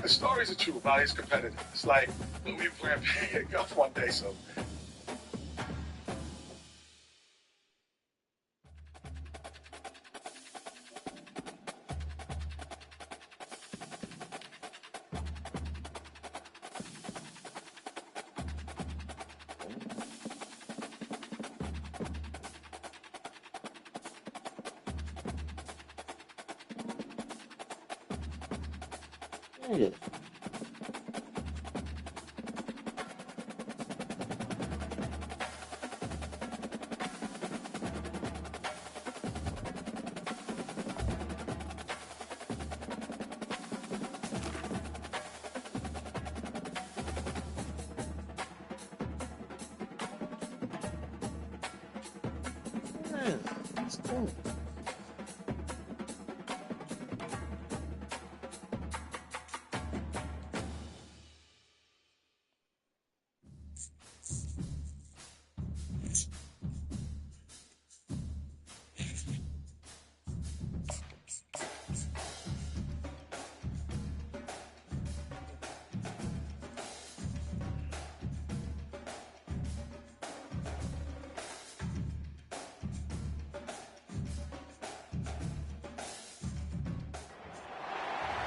the stories are true about his competitiveness. Like, we were playing golf one day, so. Yeah. It's cool.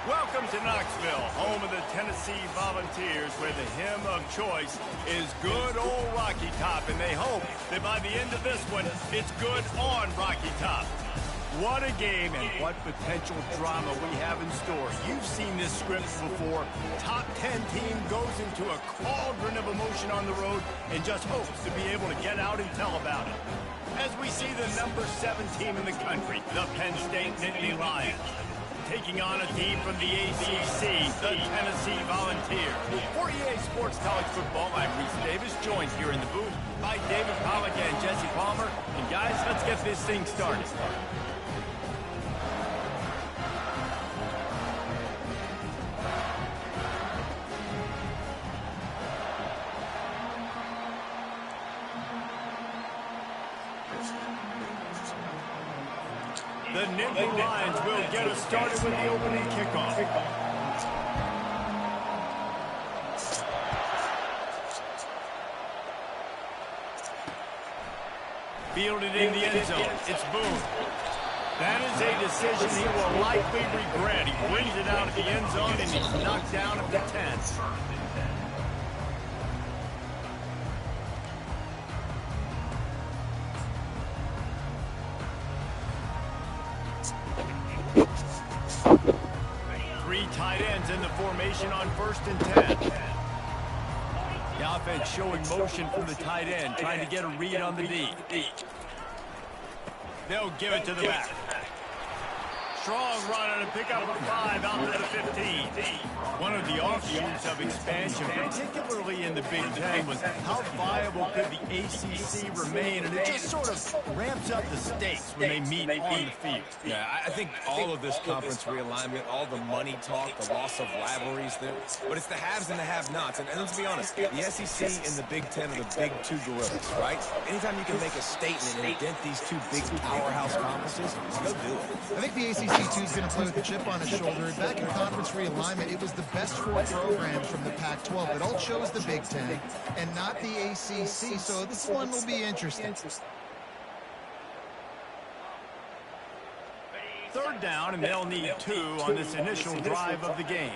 Welcome to Knoxville, home of the Tennessee Volunteers, where the hymn of choice is good old Rocky Top, and they hope that by the end of this one, it's good on Rocky Top. What a game and what potential drama we have in store. You've seen this script before. Top 10 team goes into a cauldron of emotion on the road and just hopes to be able to get out and tell about it. As we see the number 7 team in the country, the Penn State Nittany Lions, taking on a team from the ACC, the Tennessee Volunteers. For EA Sports College Football, I'm Reese Davis, joined here in the booth by David Pollack and Jesse Palmer. And guys, let's get this thing started. The Nittany Lions will get us started with the opening kickoff. Fielded in the end zone. It's Boone. That is a decision he will likely regret. He brings it out of the end zone and he's knocked down at the 10. Three tight ends in the formation on 1st and 10. The offense showing motion from the tight end, trying to get a read on the D. They'll give it to the back. Strong run and a pickup of 5 out to the 15. One of the offshoots of expansion, particularly in the Big Ten, was how viable could the ACC remain, and it just sort of ramps up the stakes when they meet on the field. Yeah, I think all of this conference realignment, all the money talk, the loss of rivalries, but it's the haves and the have-nots. And let's be honest, the SEC and the Big Ten are the big two gorillas, right? Anytime you can make a statement and dent these two big powerhouse conferences, go do it. I think the ACC too is going to play with a chip on its shoulder. Back in conference realignment, it was the best 4 programs from the Pac-12. It all chose the Big Ten and not the ACC, so this one will be interesting. 3rd down, and they'll need 2 on this initial drive of the game.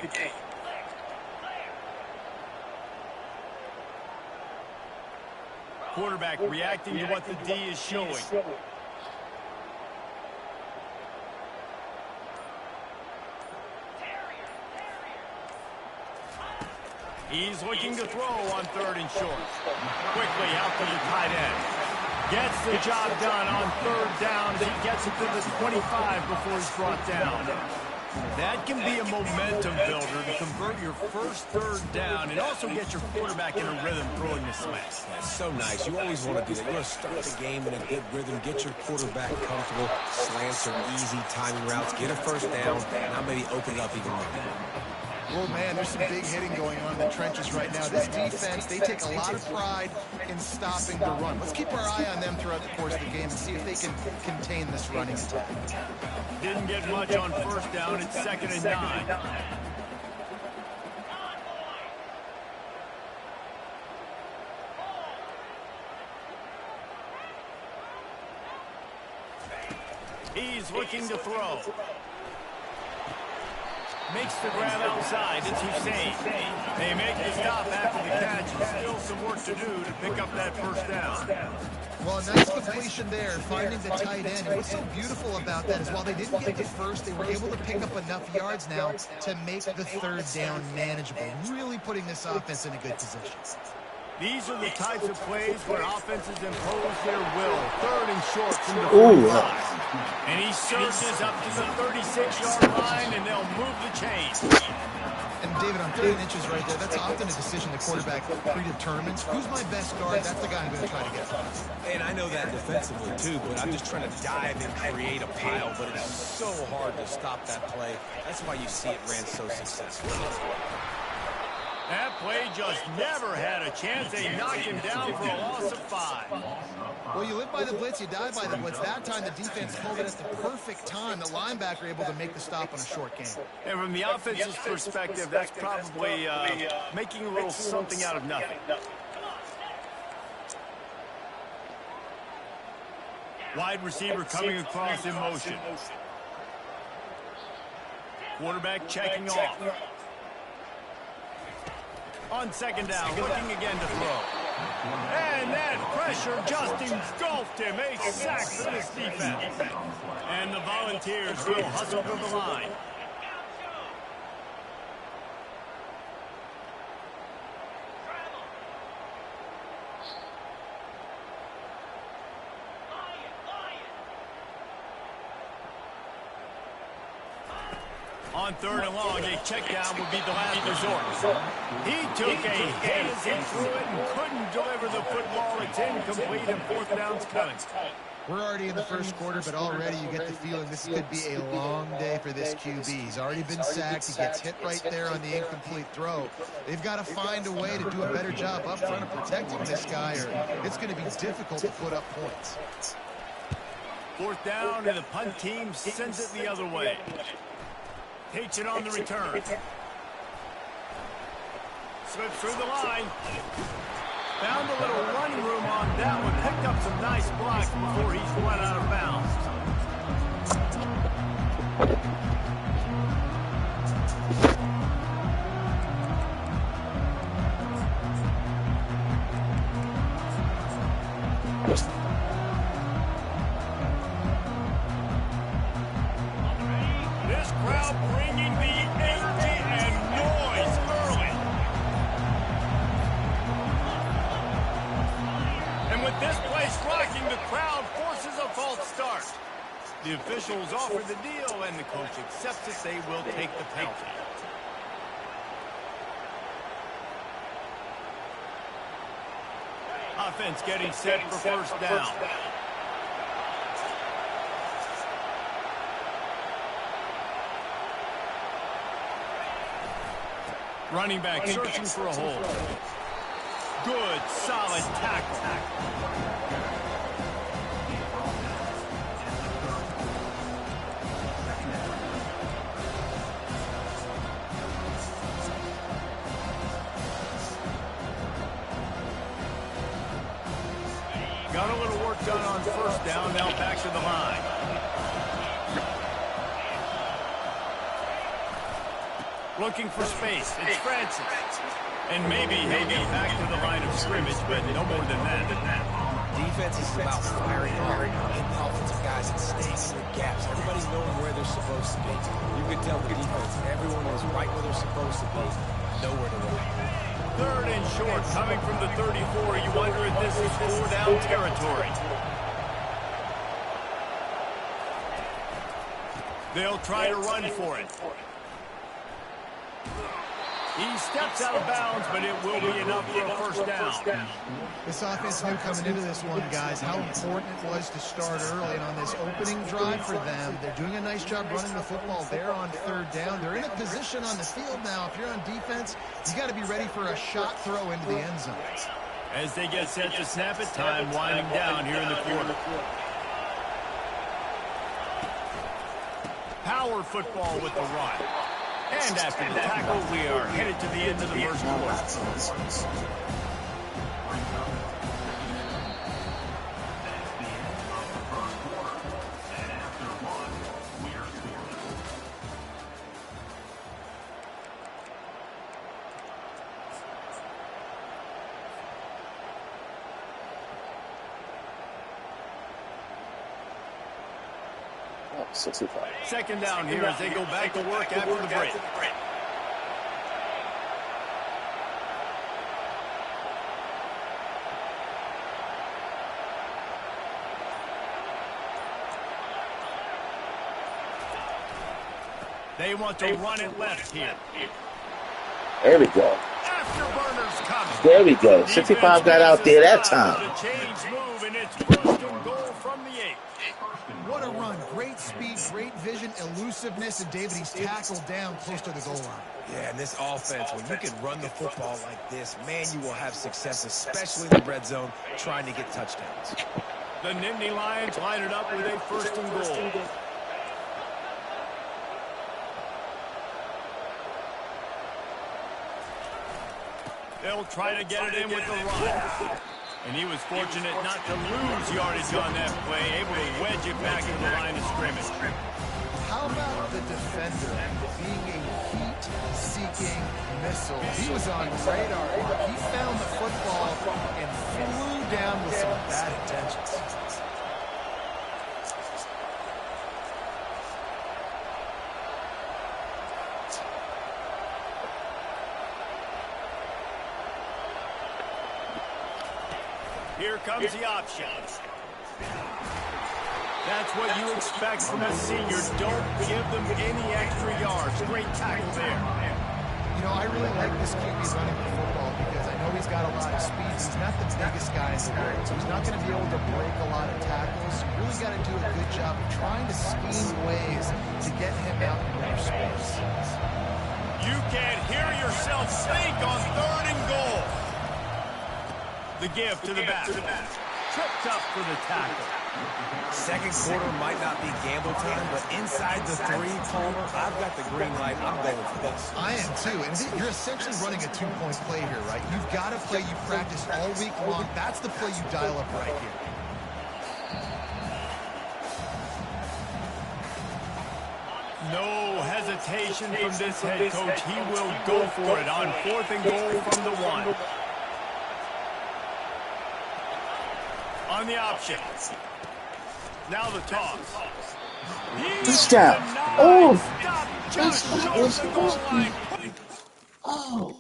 Quarterback reacting to what the D is showing. He's looking to throw on 3rd and short. Quickly out to the tight end. Gets the job done on 3rd down as he gets it to the 25 before he's brought down. That can be a momentum builder to convert your first 3rd down and also get your quarterback in a rhythm throwing the slant. That's so nice. You always want to do that. You want to start the game in a good rhythm, get your quarterback comfortable. Slants are easy, timing routes, get a 1st down, and now maybe open it up even more. Well, man, there's some big hitting going on in the trenches right now. This defense, they take a lot of pride in stopping the run. Let's keep our eye on them throughout the course of the game and see if they can contain this running attack. Didn't get much on 1st down. It's 2nd and 9. He's looking to throw. Makes the grab outside. It's Hussein. They make the stop after the catch. Still some work to do to pick up that first down. Well, a nice completion there, finding the tight end. And what's so beautiful about that is while they didn't get the first, they were able to pick up enough yards now to make the third down manageable, really putting this offense in a good position. These are the types of plays where offenses impose their will. Third and short from the 45. And he surges up to the 36-yard line, and they'll move the chains. And David, on 3rd and inches right there, that's often a decision the quarterback predetermines. Who's my best guard? That's the guy I'm going to try to get. And I know that defensively too, but I'm just trying to dive and create a pile, but it's so hard to stop that play. That's why you see it ran so successfully. That play just never had a chance. They knocked him down for a loss of 5. Well, you live by the blitz, you die by the blitz. That time, the defense pulled it at the perfect time. The linebacker able to make the stop on a short game. And from the offense's perspective, that's probably making a little something out of nothing. Wide receiver coming across in motion. Quarterback checking off. On 2nd down, looking again to throw. And that pressure just engulfed him. A sack for this defense. And the Volunteers will hustle to the line. On 3rd and long, a check down would be the last resort. He took a hit as he threw it and couldn't deliver the football. It's incomplete and 4th down's coming. We're already in the first quarter, but already you get the feeling this could be a long day for this QB. He's already been sacked. He gets hit right there on the incomplete throw. They've got to find a way to do a better job up front of protecting this guy, or it's going to be difficult to put up points. 4th down, and the punt team sends it the other way. Takes it on the return. Slips through the line. Found a little running room on that one. Picked up some nice blocks before he's run out of bounds. This crowd bringing the energy and noise early. And with this place rocking, the crowd forces a false start. The officials offer the deal, and the coach accepts it. They will take the penalty. Offense getting set for 1st down. Running back searching for a hole. Good, solid tackle. Got a little work done on 1st down, now back to the line. Looking for space. It's Francis. And maybe he'll get back to the line of scrimmage, but no more than that. Defense is about firing hard, hitting the offensive guys and staying in their gaps. Everybody knowing where they're supposed to be. You can tell the defense, everyone is right where they're supposed to be, nowhere to run. 3rd and short, coming from the 34. You wonder if this is 4 down territory. They'll try to run for it. He steps out of bounds, but it will be enough for a 1st down. This offense knew coming into this one, guys, how important it was to start early. And on this opening drive for them, they're doing a nice job running the football. They're on 3rd down. They're in a position on the field now. If you're on defense, you got to be ready for a shot throw into the end zone. As they get set to snap it, time winding down here in the quarter. Power football with the run. And after the tackle, we are headed to the end of the first quarter. 65. Second down here as they go back to work after the break. They want to run it left here. There we go. Afterburners coming. There we go. 65 got out there that time. The change move, and it's first and goal from the 8. What a run. Great speed, great vision, elusiveness, and David, he's tackled down close to the goal line. Yeah, and this offense, when you can run the football like this, man, you will have success, especially in the red zone, trying to get touchdowns. The Nittany Lions line it up with a first and goal. They'll try to get it in with the run. And he was fortunate not to lose yardage on that play, able to wedge it back to the line of scrimmage. How about the defender being a heat-seeking missile? He was on radar. He found the football and flew down with some bad intentions. Here comes the option. That's what you expect from a senior. Don't give them any extra yards. Great tackle there. You know, I really like this QB running the football because I know he's got a lot of speed. He's not the biggest guy in the world, so he's not going to be able to break a lot of tackles. So you really got to do a good job of trying to scheme ways to get him out in more space. You can hear yourself think on 3rd and goal. The give to the back. Tripped up for the tackle. Second quarter might not be gamble time, but inside the 3, Palmer, I've got the green light. I'm going for this. I am too, and you're essentially running a 2-point play here, right? You've got a play you practice all week long. That's the play you dial up right here. No hesitation from this head coach. He will go for it on 4th and goal from the 1. On the option. Now the toss. Stop. Oh. Stop just short of the goal line. Oh.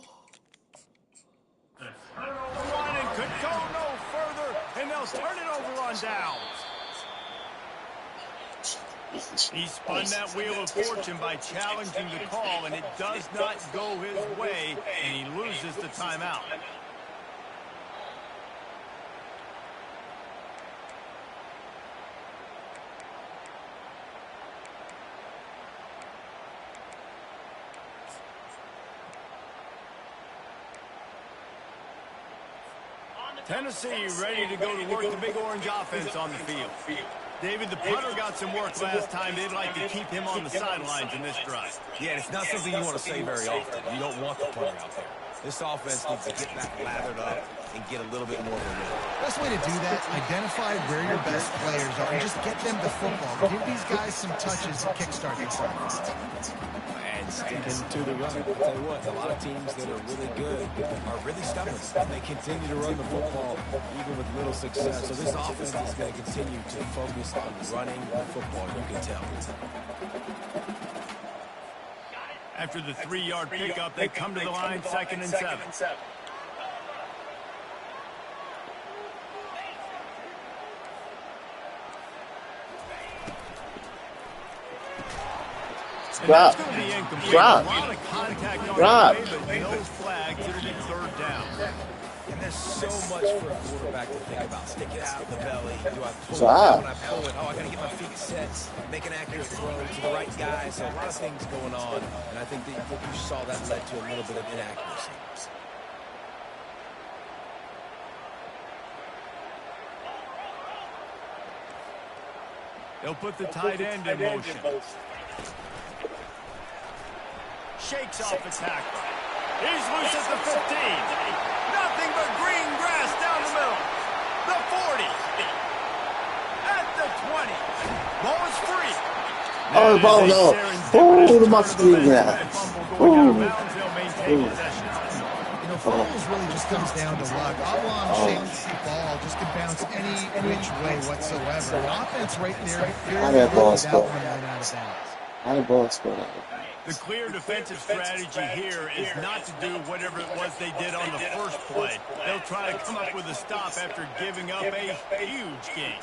One and could go no further, and they'll turn it over on downs. He spun that wheel of fortune by challenging the call, and it does not go his way, and he loses the timeout. Tennessee ready to go to work the Big Orange offense on the field. David, the punter got some work last time. They'd like to keep him on the sidelines in this drive. Yeah, and it's not something you want to say very often. You don't want the punter out there. This offense needs to get back lathered up and get a little bit more of a rhythm. Best way to do that, identify where your best players are and just get them the football. Give these guys some touches to kickstart this offense. And sticking to the run. I'll tell you what, a lot of teams that are really good are really stubborn. They continue to run the football even with little success. So this offense is going to continue to focus on running the football, you can tell. After the 3-yard pickup, they come to the line, 2nd and 7. Drop. Drop. Drop. No flags. It'll be 3rd down. And there's so much for a quarterback to think about. Stick it out the belly. Do I pull Drop. it? When I pull it, oh, I got to get my feet set. Make an accurate throw to the right guy. So a lot of things going on. And I think that you saw that led to a little bit of inaccuracy. They'll put the tight end in motion. Shakes off the tackle. He's loose at the 15. Nothing but green grass down the middle. The 40. At the 20. Ball is free. Oh, the ball, no. Oh, the muscle now. They'll maintain possession. You know, fumbles really just comes down to luck. Oblong-shaped ball just can bounce any which way whatsoever. An offense right there, fairly that one went out of bounds. How did ball score that? The clear defensive strategy here is not to do whatever it was they did on the first play. They'll try to come up with a stop after giving up a huge gain.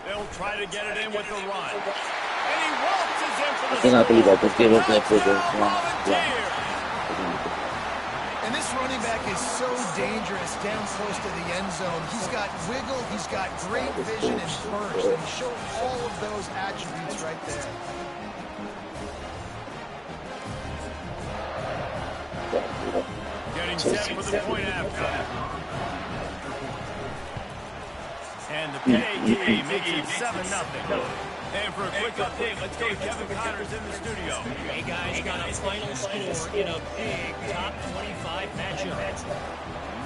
They'll try to get it in with the run. And he waltzes in for the I cannot believe I just gave up that big run. And this running back is so dangerous down close to the end zone. He's got wiggle, he's got great vision and burst, and he showed all of those attributes right there. Getting set for the point after. And the PAT makes it 7-0. And for a quick update, let's go to Kevin Connors in the studio. Hey guys, got a final score in a big top 25 matchup.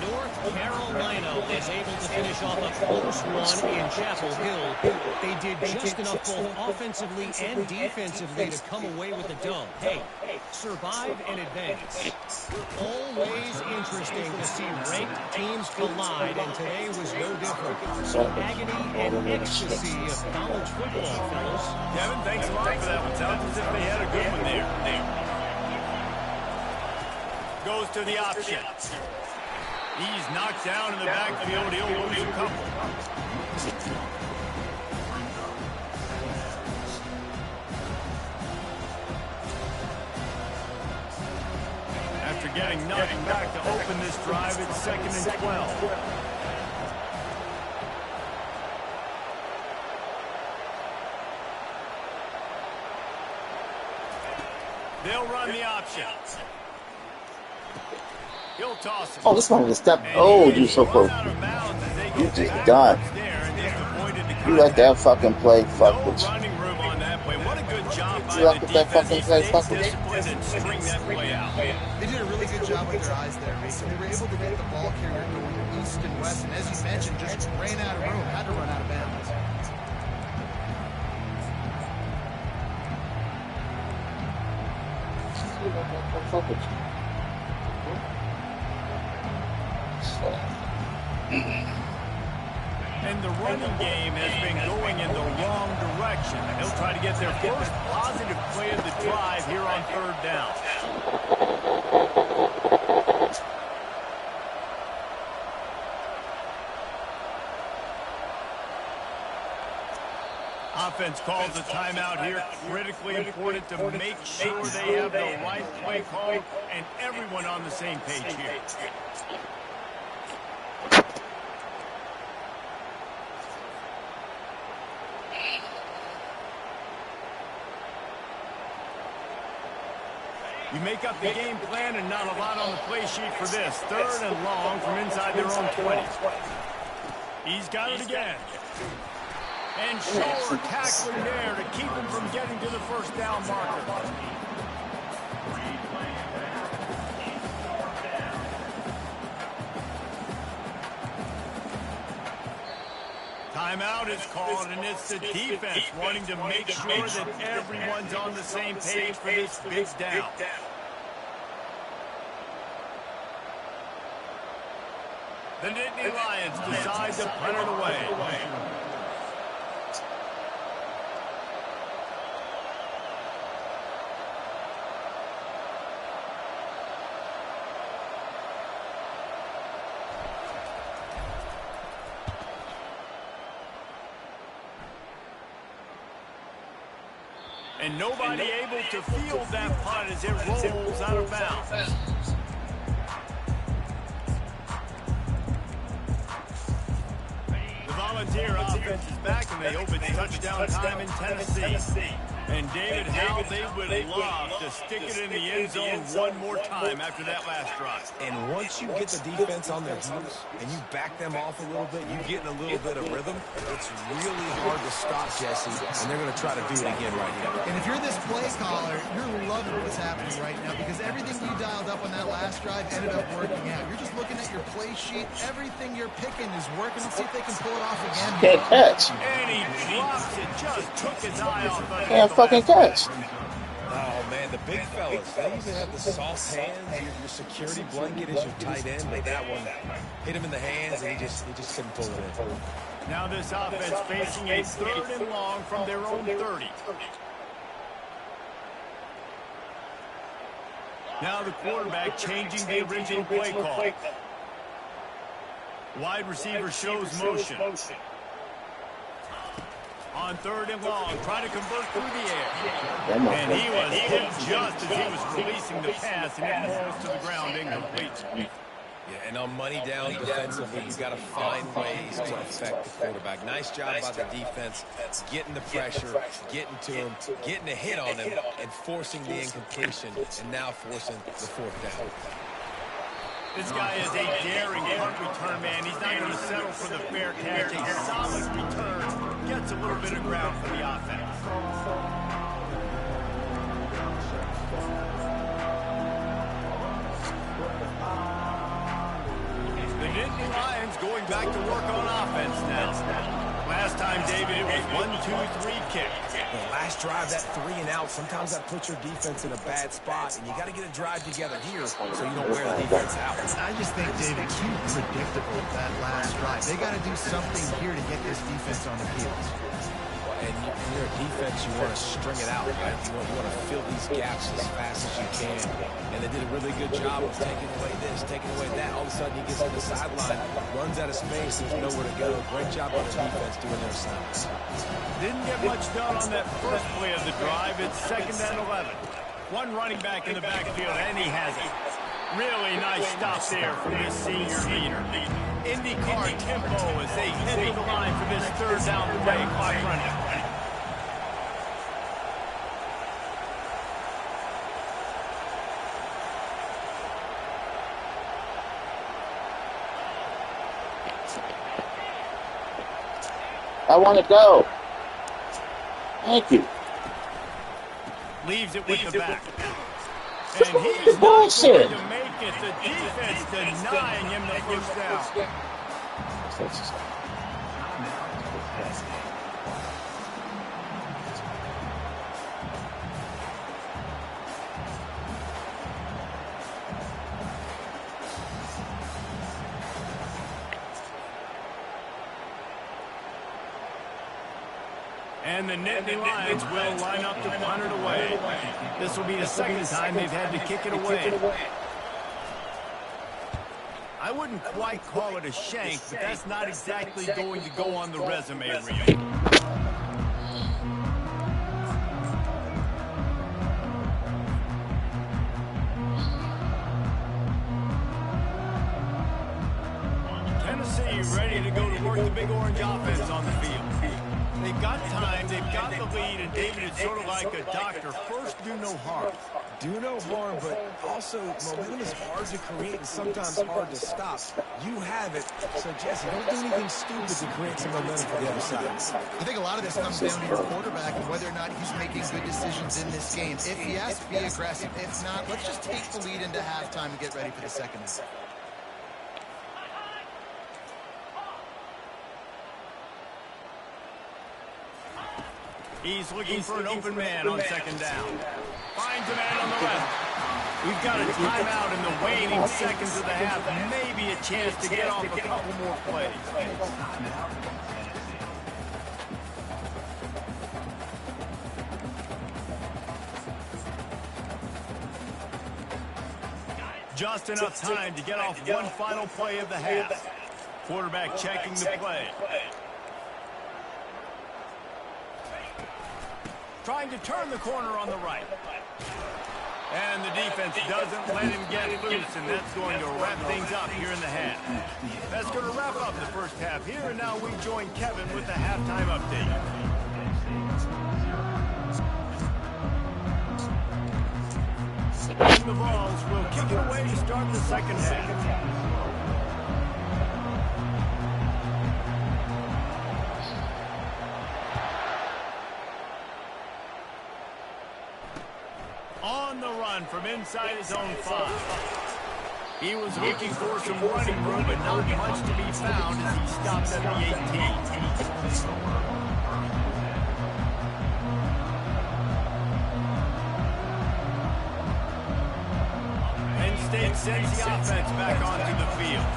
North Carolina is able to finish off a close one in Chapel Hill. They did just enough both offensively and defensively to come away with the dub. Hey, survive and advance. Always interesting to see ranked teams collide, and today was no different. So agony and ecstasy of college football, fellas. Kevin, thanks a lot for that one. Sounds as if they had a good one there. Goes to the option. He's knocked down in the backfield. He'll lose a couple. After getting nothing back to open this drive, it's 2nd and 12. They'll run the option. He'll toss it. Oh, this one was a step. Oh, you so close. You just done. You let that fucking play fuck with you. You let that fucking play fuck with you. They did a really good job with their eyes there, Mason. They were able to get the ball carrier going east and west, and as you mentioned, just ran out of room, had to run out of bounds. Fuck with you. And the running game has been going in the wrong direction. They'll try to get their first positive play of the drive here on 3rd down. Offense calls a timeout here. Critically important to make sure they have the right play call and everyone on the same page here. You make up the game plan and not a lot on the play sheet for this. 3rd and long from inside their own 20. He's got it again. And Shore tackling there to keep him from getting to the 1st down marker. Timeout is called, and it's the defense wanting to make sure that everyone's on the same page for this big down. The Nittany Lions decide to punt it away. And nobody able to field that punt as it rolls out of bounds. The Volunteer offense is back, and they open touchdown time in Tennessee. And David, how they would love to stick it in the end zone one more time after that last drive. And once you get the defense on their heels and you back them off a little bit, you get in a little bit of rhythm, it's really hard to stop, Jesse, and they're going to try to do it again right here. And if you're this play caller, you're loving what's happening right now because everything you dialed up on that last drive ended up working out. You're just looking at your play sheet. Everything you're picking is working. Let's see if they can pull it off again. Can't catch. And he drops it, just took his eye off of it. Can't fucking catch. Oh, man, the big fellas, they usually have the soft hands. Your security blanket is your tight end, but that one hit him in the hands, and he just couldn't pull it in. Now this offense facing a 3rd and long from their own 30. Now the quarterback changing the original play call. Wide receiver shows motion. On 3rd and long, trying to convert through the air. And he was hit just as he was releasing the pass, and it falls to the ground incomplete. Yeah, and on money down defensively, you've got to find ways to affect the quarterback. Nice job by the defense, getting the pressure, getting to him, getting a hit on him, and forcing the incompletion, and now forcing the 4th down. This guy is a daring punt return man. He's not going to settle for the fair catch. A solid return gets a little bit of ground for the offense. The Nittany Lions going back to work on offense now. Last time, David, it was 1-2-3 kick. The last drive, that 3 and out, sometimes that puts your defense in a bad spot, and you got to get a drive together here so you don't wear the defense out. I just think, David, too predictable that last drive. They got to do something here to get this defense on the field. And you're a defense, you want to string it out, right? You want to fill these gaps as fast as you can. And they did a really good job of taking away this, taking away that. All of a sudden, he gets to the sideline, runs out of space, there's nowhere to go. Great job by the defense doing their assignments. Didn't get much done on that first play of the drive. It's 2nd and 11. One running back in the backfield, and he has it. Really nice stop there from this senior leader. IndyCar tempo as they head to the line for this 3rd down play. Clock running. I want to go. Thank you. Leaves it with the back. And he's not Bullshit. going to make it. The defense denying him the 1st down. And the Nittany Lions will line up to punt it away. This will be the 2nd time they've had to kick it away. I wouldn't quite call it a shank, but that's not exactly going to go on the resume reel. Tennessee ready to go to work the Big Orange offense on the field. They've got time, they've got the lead, and David, it's sort of like a doctor. First, do no harm. Do no harm, but also momentum is hard to create and sometimes hard to stop. You have it, so Jesse, don't do anything stupid to create some momentum for the other side. I think a lot of this comes down to your quarterback and whether or not he's making good decisions in this game. If he has to be aggressive, if not, let's just take the lead into halftime and get ready for the 2nd half. He's looking for an open man on 2nd down. Finds a man on the left. We've got a timeout in the waning seconds of the half. Maybe a chance to get off a couple more plays. Just enough time to get off one final play of the half. Quarterback checking the play. Trying to turn the corner on the right. And the defense doesn't let him get loose, and that's going to wrap things up here in the half. That's going to wrap up the 1st half here, and now we join Kevin with the halftime update. And the Vols will kick it away to start the 2nd half. On the run from inside his own 5. He was looking for some running room, but not much to be found as he stopped at the 18. it sends the offense back onto the field.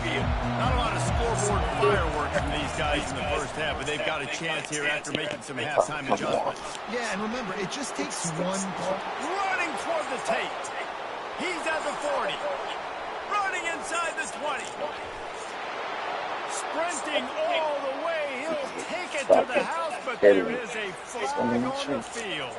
Not a lot of scoreboard fireworks from these guys in the first half, but they've got a chance here after making some halftime adjustments. Yeah, and remember, it just takes one. Running toward the tape. He's at the 40. Running inside the 20. Sprinting all the way. He'll take it to the house, but there is a flag on the field.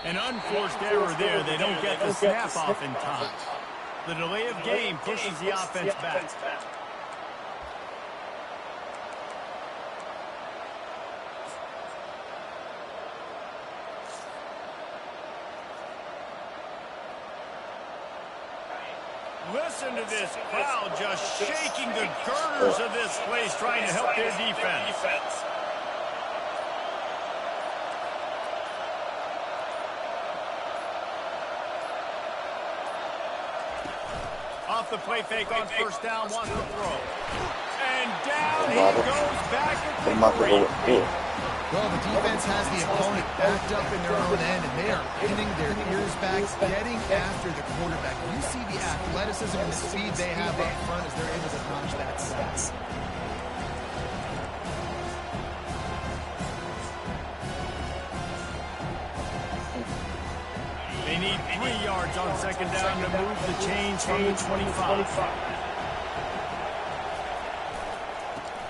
An unforced error there. They don't get the snap off in time. The delay of game pushes the offense back. Listen to this crowd just shaking the girders of this place, trying to help their defense. Off the play fake on first down, wants to throw. And down he goes back at the 3. Well, the defense has the opponent backed up in their own end, and they are pinning their ears back, getting after the quarterback. You see the athleticism and the speed they have up front as they're able to notch that sack. They need 3 yards on second down to move the chains from the 25.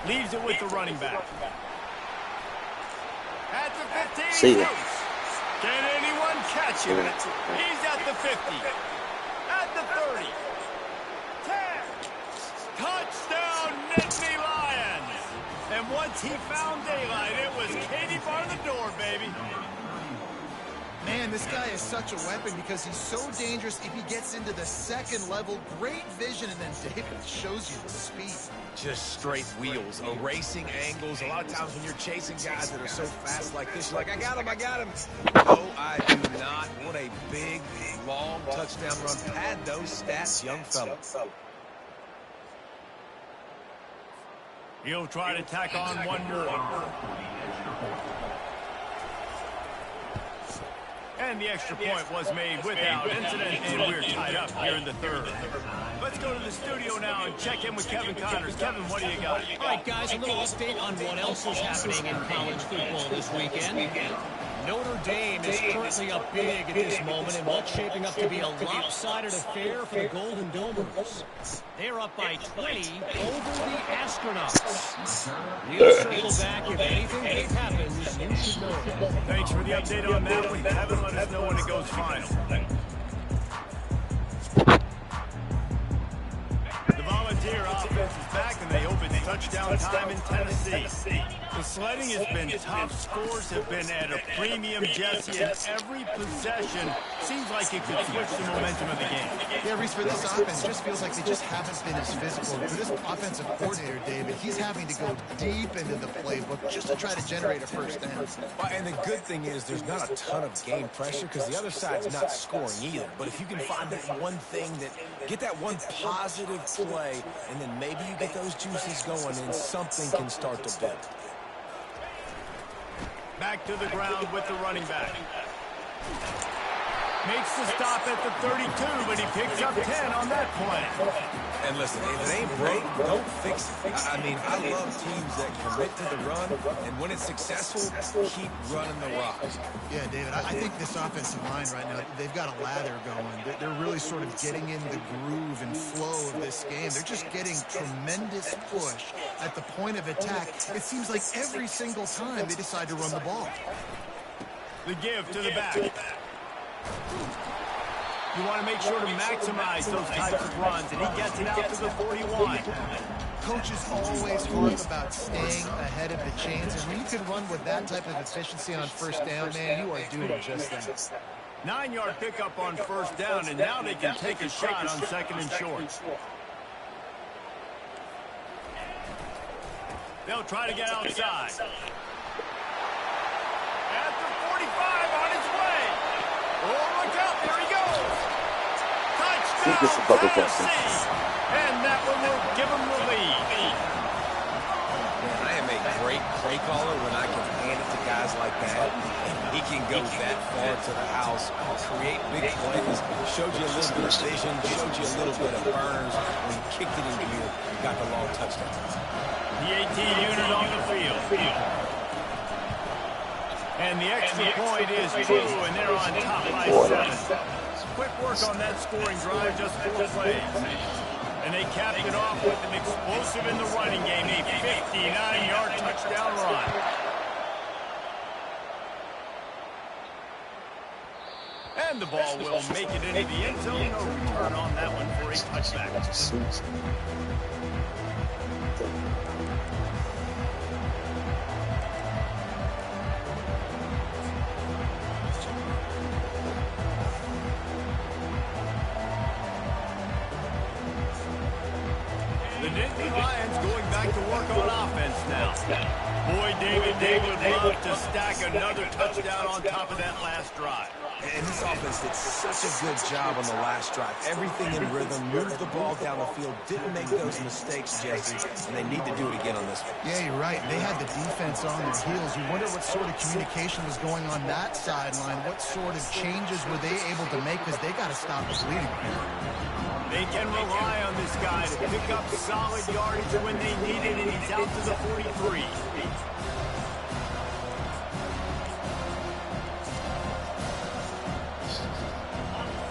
Leaves it with the running back. At the 15. See ya. Can anyone catch him? He's at the 50. At the 30. 10. Touchdown, Nittany Lions. And once he found daylight, it was Katie bar the door, baby. Man, this guy is such a weapon because he's so dangerous if he gets into the second level. Great vision, and then David shows you the speed. Just straight wheels, erasing angles. A lot of times when you're chasing guys that are so fast like this, you're like, I got him. No, I do not. What a big, long touchdown run. Pad those stats, young fella. He'll try to tack on one more. And the extra point was made without incident, and we're tied up here in the third. Let's go to the studio now and check in with Kevin Connors. Kevin, what do you got? All right, guys, a little update on what else is happening in college football this weekend. Notre Dame is currently up big at this moment in what's shaping up to be a lopsided affair for the Golden Domers. They're up by 20 over the Astronauts. We'll circle back if anything big happens. You should know. Thanks for the update on that one, Kevin. Let us know when it goes final. The Volunteer offense is back, and they open touchdown time in Tennessee. The sledding has been tough. Scores have been at a premium, Jesse, and every possession seems like it could switch the momentum of the game. Yeah, Reese, for this offense, it just feels like they just haven't been as physical. For this offensive coordinator, David, he's having to go deep into the playbook just to try to generate a first down. Well, and the good thing is there's not a ton of game pressure because the other side's not scoring either. But if you can find that one thing, get that one positive play, and then maybe you get those juices going and something can start to build. Back to the ground with the running back. Makes the stop at the 32, but he picks up 10 on that play. And listen, if it ain't broke, don't fix it. I mean, I love teams that commit to the run, and when it's successful, keep running the rock. Yeah, David, I think this offensive line right now, they've got a lather going. They're really sort of getting in the groove and flow of this game. They're just getting tremendous push at the point of attack. It seems like every single time they decide to run the ball. The give to the back. You want to make sure to maximize those types of runs, and he gets it out to the 41. Coaches always talk about staying ahead of the chains, and when you can run with that type of efficiency on first down, man, you are doing just that. 9-yard pickup on first down, and now they can take a shot on second and short. They'll try to get outside. He gets a couple touchdowns. And that one will give him the lead. Man, I am a great play caller when I can hand it to guys like that. He can go that far to the house, create big plays, showed you a little bit of vision, showed you a little bit of burners. When he kicked it in gear, he got the long touchdown. The 18 unit on the field. And the extra point is true, and they're on top by 7. Quick work on that scoring drive, just 4 plays. And they capped it off with an explosive in the running game, a 59-yard touchdown run. And the ball will make it into the end zone. No return on that one for a touchback. The Nittany Lions going back to work on offense now. Boy, David, they would love to stack another touchdown on top of that last drive. And this offense did such a good job on the last drive. Everything in rhythm, moved the ball down the field, didn't make those mistakes, Jesse, and they need to do it again on this one. Yeah, you're right. They had the defense on their heels. You wonder what sort of communication was going on that sideline. What sort of changes were they able to make because they got to stop the bleeding. They can rely on this guy to pick up solid yardage when they need it, and he's out to the 43.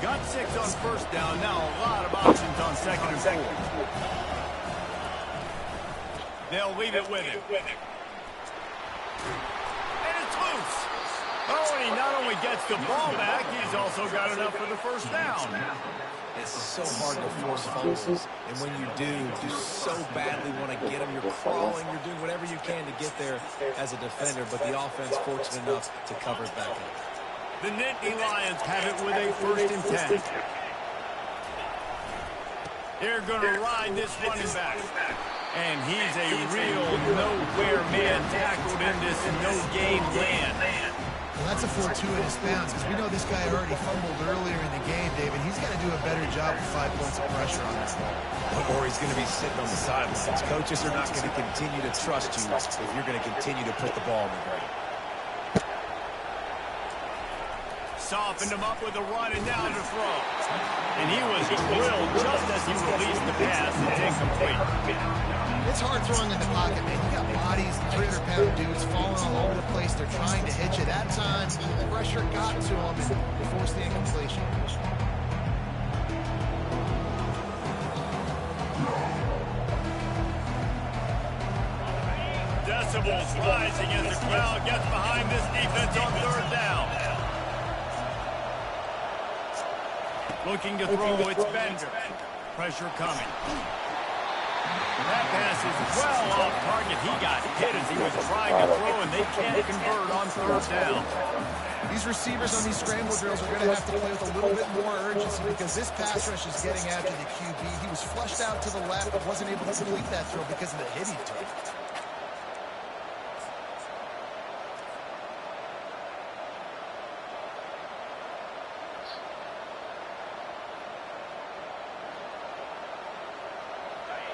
Got 6 on first down. Now a lot of options on 2nd and 4. They'll leave it with him. And it's loose. Oh, and he not only gets the ball back, he's also got enough for the first down. It's so hard to force fumbles, and when you do so badly want to get them. You're crawling, you're doing whatever you can to get there as a defender, but the offense fortunate enough to cover it back up. The Nittany Lions have it with a 1st and 10. They're going to ride this running back. And he's a real nowhere man tackled in this no-gain land. Well, that's a fortuitous bounce because we know this guy already fumbled earlier in the game, David. He's got to do a better job with 5 points of pressure on this ball. Or he's going to be sitting on the sidelines. Coaches are not going to continue to trust you if you're going to continue to put the ball in the ground. Softened him up with a run and now to throw. And he was drilled just as he released the pass. It's incomplete. It's hard throwing in the pocket, man. You got bodies, 300-pound dudes falling all over the place. They're trying to hit you. That time, the pressure got to him and forced the incompletion. Decibels rising as the crowd gets behind this defense on 3rd down. Looking to throw, it's Bender. Pressure coming. That pass is well off target. He got hit as he was trying to throw, and they can't convert on 3rd down. These receivers on these scramble drills are going to have to play with a little bit more urgency because this pass rush is getting after the QB. He was flushed out to the left, but wasn't able to complete that throw because of the hit he took.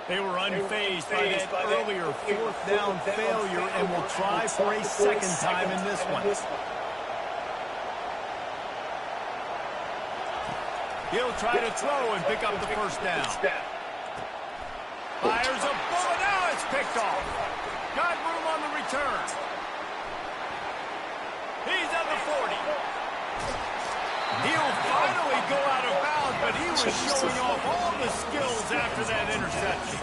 They were unfazed by that earlier 4th down failure and will try for a 2nd time in this one. He'll try to throw and pick up the 1st down. Fires a bullet. Now it's picked off. Got room on the return. He's at the 40. He'll finally go out of bounds, but he was showing off all the skills after that interception.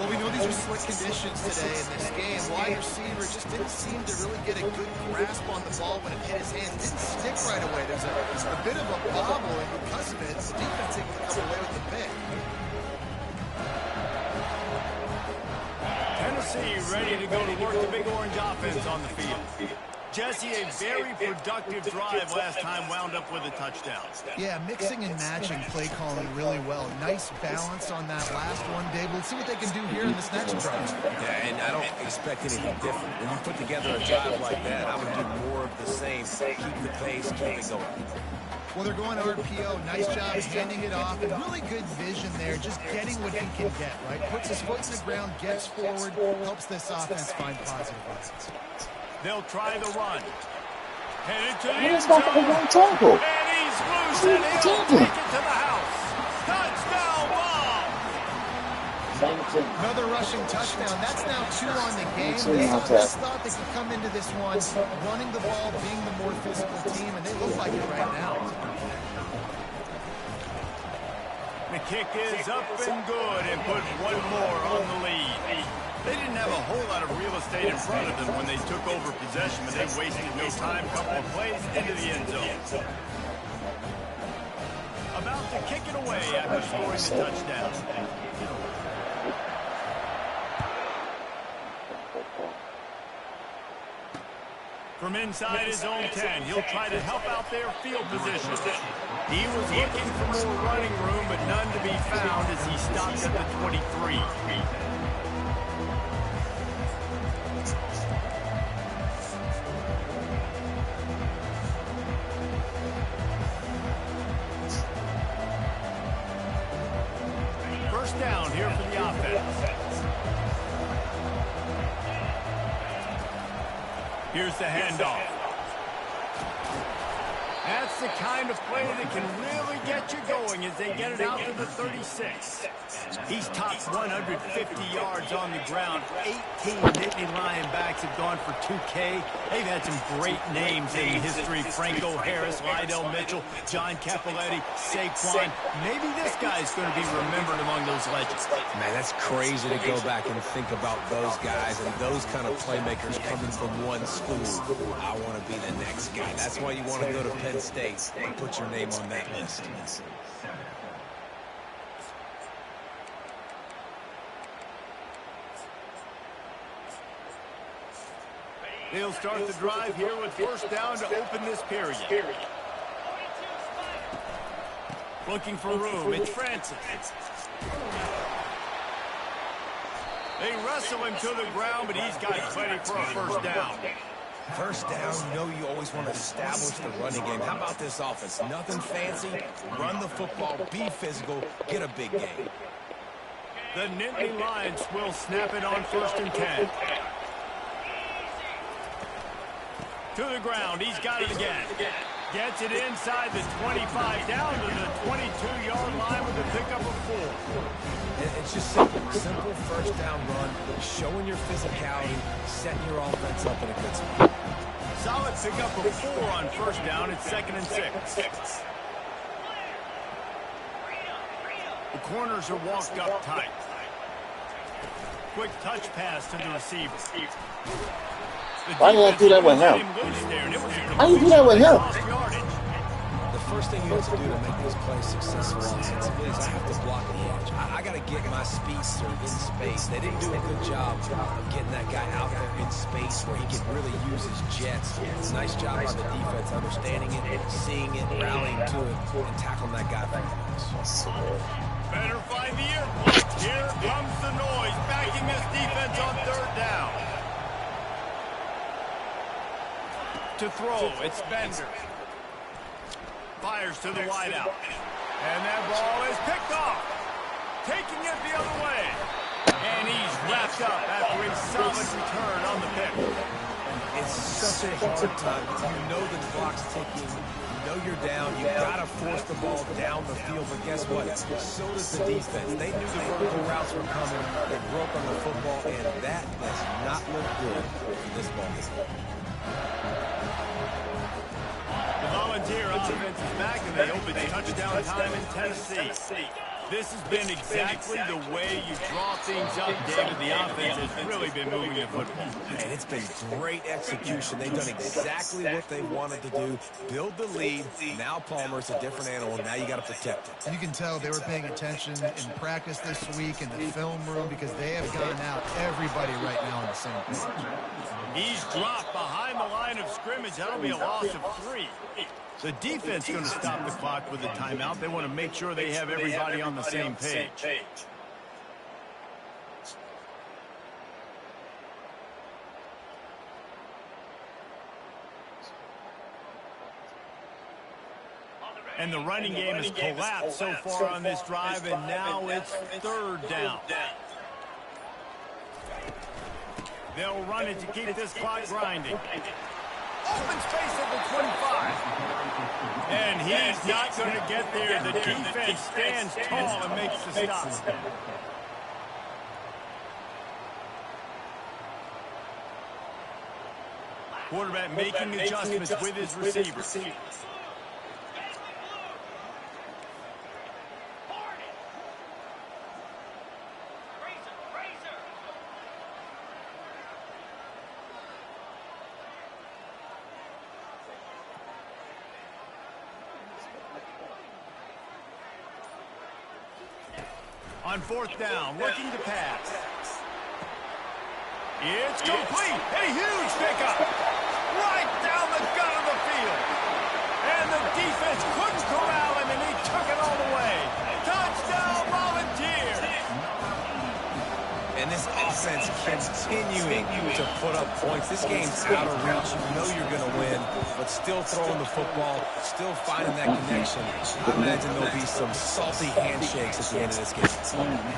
Well, we know these are slick conditions today in this game. Wide receiver just didn't seem to really get a good grasp on the ball when it hit his hand. Didn't stick right away. There's a bit of a bobble, and because of it, the defense able to come away with the pick. Tennessee ready to go to work the Big Orange offense on the field. Jesse, a very productive drive last time wound up with a touchdown. Yeah, mixing and matching play calling really well. Nice balance on that last one, Dave. Let's see what they can do here in this next drive. Yeah, and I don't expect anything different. When you put together a drive like that, I would do more of the same. Keep the pace, keep it going. Well, they're going RPO. Nice job handing it off. And really good vision there, just getting what he can get, right? Puts his foot in the ground, gets forward, helps this offense find positive results. They'll try the run. Headed to the He end just got the zone. one tackle. And he's loose, and he'll take it to the house. Touchdown ball. Another rushing touchdown. That's now 2 on the game. They just thought they could come into this one running the ball, being the more physical team, and they look like it right now. The kick is up and good and put one more on the lead. They didn't have a whole lot of real estate in front of them when they took over possession, but they wasted no time. Couple of plays into the end zone. About to kick it away after scoring the touchdown. From inside his own 10, he'll try to help out their field position. He was looking for more running room, but none to be found as he stopped at the 23. First down here for the offense. Here's the handoff. That's the kind of play that can really get you going as they get it out to the 36. He's topped 150 yards on the ground. 18 Nittany Lion backs have gone for 2K. They've had some great names in history. Franco Harris, Lydell Mitchell, John Cappelletti, Saquon. Maybe this guy's going to be remembered among those legends. Man, that's crazy to go back and think about those guys and those kind of playmakers coming from one school. I want to be the next guy. That's why you want to go to Penn State and put your name on that list. They'll start the drive here with first down to open this period. Looking for room. It's Francis. They wrestle him to the ground, but he's got plenty for a first down. First down, you know you always want to establish the running game. How about this offense? Nothing fancy. Run the football, be physical, get a big gain. The Nittany Lions will snap it on first and 10. To the ground, he's got it again. Gets it inside the 25, down to the 22-yard line with a pickup of 4. It's just simple. Simple first down run, showing your physicality, setting your offense up in a good spot. Solid pickup of 4 on first down. It's 2nd and 6. The corners are walked up tight. Quick touch pass to the receiver. Why did I do that with him? How do you do that with him? The first thing you have to do to make this play successful offensively is I have to block the edge. I got to get my speedster in space. They didn't do a good job of getting that guy out there in space where he could really use his jets. It's a nice job by the defense understanding it, seeing it, rallying to it, and tackling that guy from the house. Better find the earplug. Here comes the noise, backing this defense on third down. To throw, it's Bender. Fires to the wideout. And that ball is picked off. Taking it the other way. And he's wrapped up after a solid return on the pick. It's such a hard time. You know the clock's ticking. You know you're down. You got to force the ball down the field. But guess what? So does the defense. They knew the vertical routes were coming. They broke on the football, and that does not look good for this ball. The Volunteer offense is back, and they open touchdown time in Tennessee. This has been exactly the way you draw things up, David. The offense has really been moving the football. And it's been great execution. They've done exactly what they wanted to do. Build the lead. Now Palmer's a different animal. Now you got to protect it. You can tell they were paying attention in practice this week in the film room because they have gotten out everybody right now on the same page. He's dropped behind the line of scrimmage. That'll be a loss of 3. The defense going to stop the clock with a timeout. They want to make sure they have everybody on the same page. And the running game has collapsed so far on this drive, and now it's 3rd down. They'll run it to keep this clock grinding. Open space at the 25. And he's not going to get there. The defense stands tall and makes the stop. Quarterback making adjustments with his receivers. On 4th down, looking to pass. It's complete. A huge pickup. Right down the gut of the field. And the defense couldn't corral him, and he took it all the way. Touchdown, Volunteers. And this offense continuing to put up points. This game's out of reach. You know you're going to win, but still throwing the football, still finding that connection. I imagine there'll be some salty handshakes at the end of this game.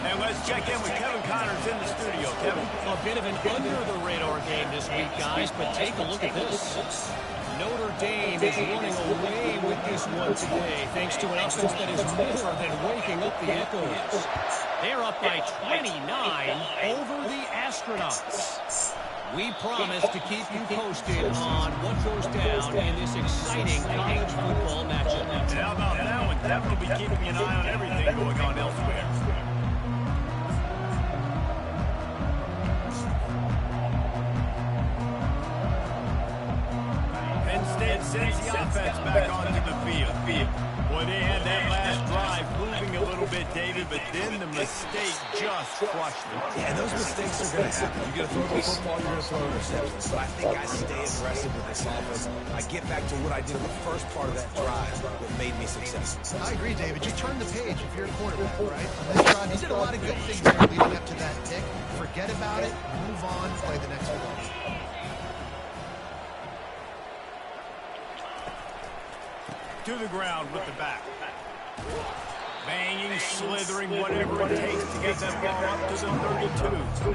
And let's check in with Kevin Connors in the studio. Kevin? A bit of an under-the-radar game this week, guys, but take a look at this. Notre Dame is running away with this one today, thanks to an offense that is more than waking up the echoes. They're up by 29 over the Astronauts. We promise to keep you posted on what goes down in this exciting college football matchup. And how about that one? Definitely be keeping an eye on everything going on elsewhere. Penn State sends the offense back onto the field. Boy, they had that last drive moving a little bit, David, but then the mistake just crushed them. Yeah, and those mistakes are going to happen. You're going to throw the football, you're going to throw interceptions. But I think I stay aggressive with this offense. I get back to what I did in the first part of that drive that made me successful. I agree, David. You turn the page if you're a quarterback, right? On this drive, you did a lot of good things there leading up to that pick. Forget about it, move on, play the next play. To the ground with the back. Banging, slithering, whatever it takes to get that ball up to the 32.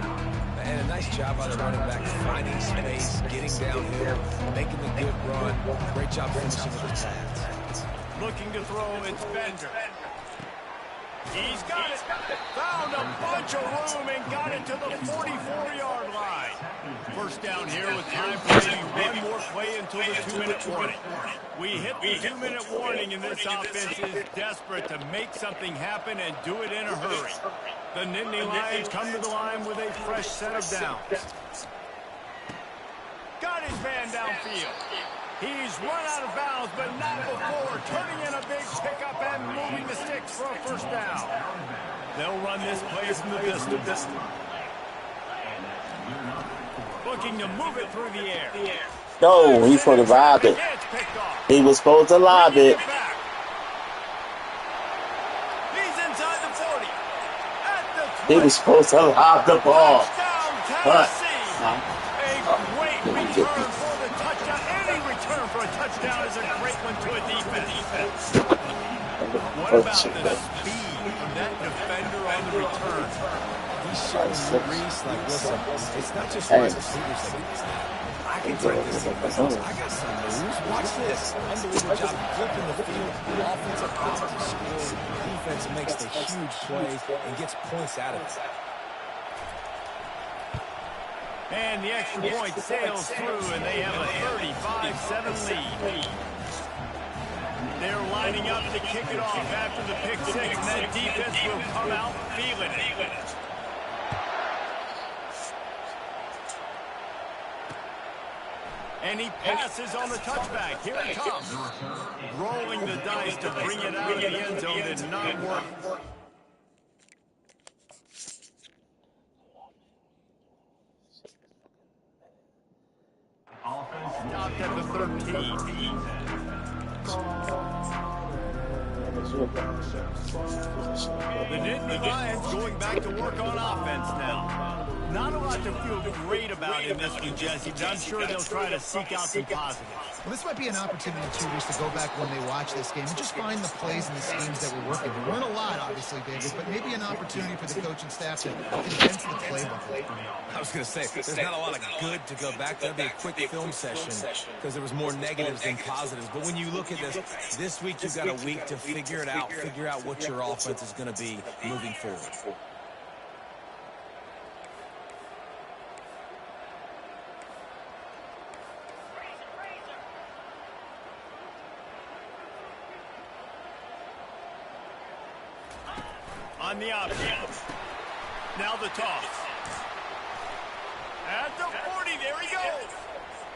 And a nice job by the running back, finding space, getting downhill, making a good run. Great job finishing with the pass. Looking to throw, it's Bender. He's got it. Found a bunch of room and got it to the 44-yard line. First down here with time for maybe one more play until the 2-minute warning. We hit the 2-minute warning, and this offense is desperate to make something happen and do it in a hurry. The Nittany Lions come to the line with a fresh set of downs. Got his man downfield. He's run out of bounds, but not before turning in a big pickup and moving the sticks for a first down. They'll run this play from the distance. Looking to move it through the air. No, he's supposed to lob it. He was supposed to lob it. He's inside the 40. At the 20. He was supposed to lob the ball. Touchdown, Tennessee. A great return for the touchdown. Any return for a touchdown is a great one to a defense. What about the speed from that defender on the return? He's showing Reese, like, listen, it's not just wide receivers that get this down. I can take this defense. I got some moves. Watch this. Unbelievable job flipping the field. The offensive positive score. Defense makes the huge plays and gets points out of it. And the extra point sails through, and they have a 35-7 lead. They're lining up to kick it off after the pick six, and that defense will come out feeling it. And he passes on the touchback. Here it comes. Rolling the dice to bring it out of the end zone did not work. Stopped at the 13. The Nittany Lions going back to work on offense now. Not a lot to feel great about in this one, Jesse, but I'm sure they'll try to seek out some positives. Well, this might be an opportunity, too, just to go back when they watch this game and just find the plays and the schemes that we're working. We learn a lot, obviously, David, but maybe an opportunity for the coaching staff to condense the playbook. I was going to say, there's not a lot of good to go back to. That'd be a quick film session because there was more negatives than positives. But when you look at this week you've got a week to figure it out, figure out what your offense is going to be moving forward. On the option. Now the toss. At the 40, there he goes.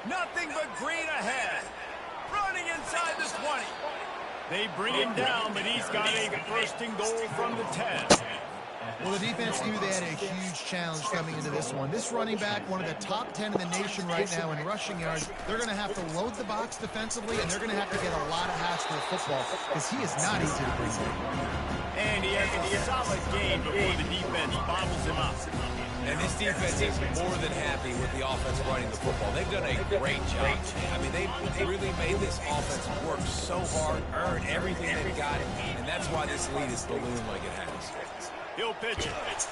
Nothing but green ahead. Running inside the 20. They bring him down, but he's got a first and goal from the 10. Well, the defense knew they had a huge challenge coming into this one. This running back, one of the top 10 in the nation right now in rushing yards, they're going to have to load the box defensively, and they're going to have to get a lot of hats for the football because he is not easy to bring in. And he has a solid game before the defense bobbles him up. And this defense is more than happy with the offense running the football. They've done a great job. I mean, they've really made this offense work so hard, earn everything they've got, and that's why this lead is ballooned like it has. He'll pitch it.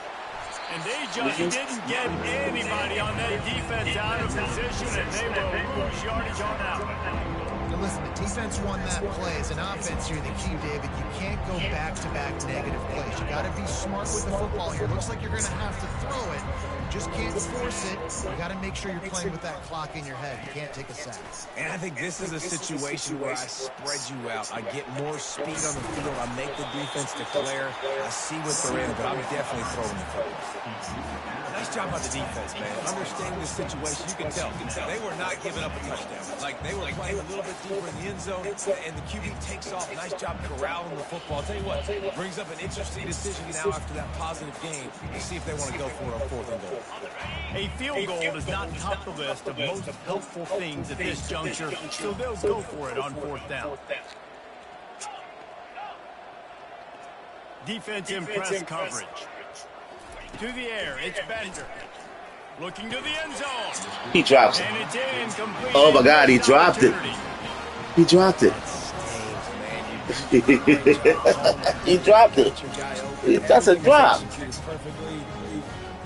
And they just didn't get anybody on that defense out of position, and they will lose yardage on that one. And listen, the defense won that play. As an offense here, the key, David, you can't go back-to-back negative plays. You got to be smart with the football here. Looks like you're going to have to throw it. You just can't force it. You got to make sure you're playing with that clock in your head. You can't take a sack. And I think this is a situation where I spread you out. I get more speed on the field. I make the defense declare. I see what they're in, but I'm definitely throwing the football. Nice job by the defense, man. Understanding the situation, you can tell. They were not giving up a touchdown. Like, they were playing a little bit deeper in the end zone, and the QB takes off. Nice job corralling the football. I'll tell you what, brings up an interesting decision now after that positive game to see if they want to go for it on 4th and goal. A field goal does not top the list of most helpful things at this juncture, so they'll go for it on 4th down. Defense in press coverage. To the air, it's Bender. Looking to the end zone. He drops it. And it's incomplete. Oh my God, he dropped it. He dropped it. He dropped it. That's a drop.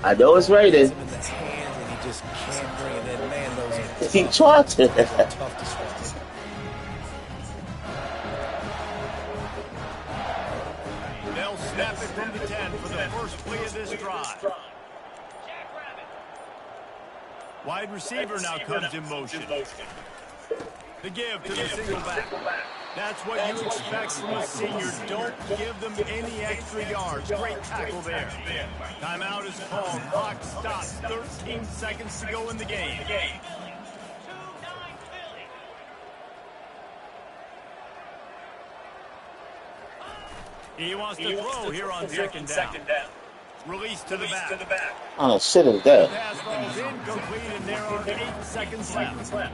I know it's rated. He dropped it. They'll snap it from the 10 for the first play of this drive. Wide receiver now comes in motion. The give to the single back. That's what you expect from a senior. Don't give them any extra yards. Great tackle there. Timeout is called. Clock stops. 13 seconds to go in the game. He wants to throw here on second down. Release to the back. On a sit is there. Pass falls incomplete, and there are 8 seconds left.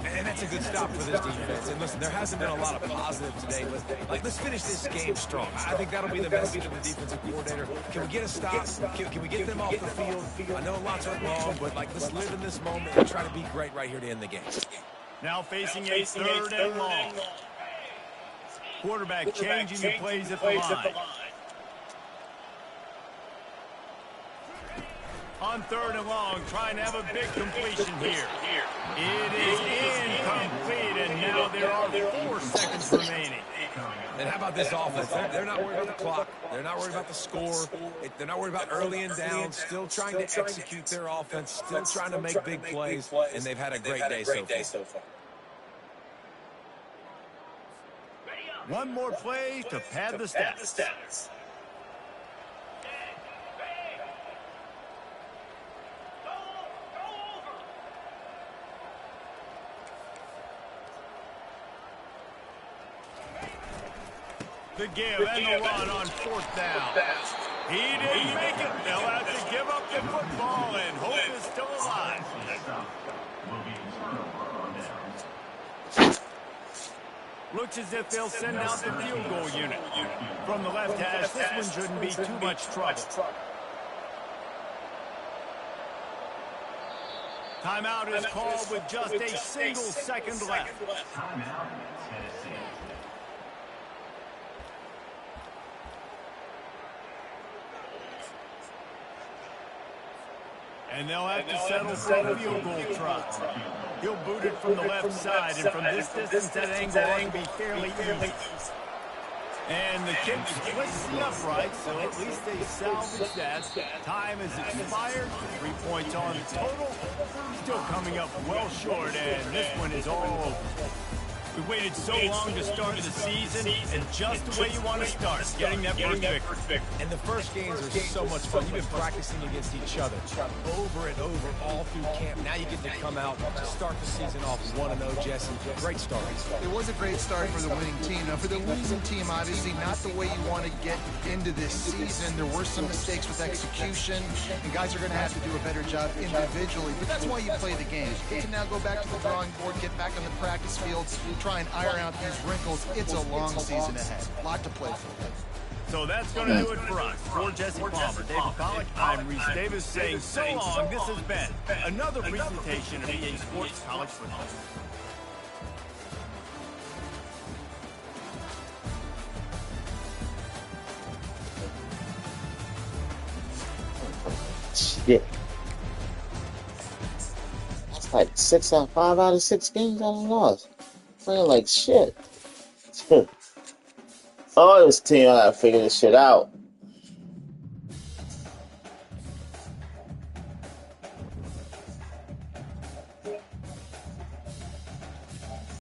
And that's a good stop for this defense. And listen, there hasn't been a lot of positive today. Let's finish this game strong. I think that'll be the message of the defensive coordinator. Can we get a stop? Can we get them off the field? I know lots went wrong, but let's live in this moment and try to be great right here to end the game. Now facing a 3rd and long. Quarterback changing the plays at the line. On 3rd and long, trying to have a big completion here. It is incomplete, and now there are 4 seconds remaining. And how about this offense? They're not worried about the clock. They're not worried about the score. They're not worried about early and down. Still trying to execute their offense. Still trying to make big plays, and they've had a great day so far. One more play to pad the stats. The give and the run on 4th down. He didn't make it. They'll have to give up the football, and hope is still alive. Looks as if they'll send out the field goal unit. From the left hash, this one shouldn't be too much trouble. Timeout is called with just a single second left. And they'll have to settle for a field goal try. He'll boot it from the left side, and from this distance, that angle ought to be fairly easy. And the kick splits the upright, so at least they salvage that. Time is expired. 3 points on the total. Still coming up well short, and this one is all over. We waited so long to start the season, and just the way you want to start, getting that first victory. And the first games are so much fun. You've been practicing against each other over and over all through camp. Now you get to come out and start the season off 1-0, Jesse. Great start. It was a great start for the winning team. Now, for the losing team, obviously not the way you want to get into this season. There were some mistakes with execution, and guys are going to have to do a better job individually. But that's why you play the game. You can now go back to the drawing board, get back on the practice field, try and iron out these wrinkles. It's a long season ahead. A lot to play for. So that's going to do it for us. For Jesse Palmer, David Pollack, I'm Reese Davis saying so long. This has been another presentation of EA Sports College Football. Shit. That's like 5 out of 6 games I done lost. Playing like shit. Oh, this team, I gotta figure this shit out.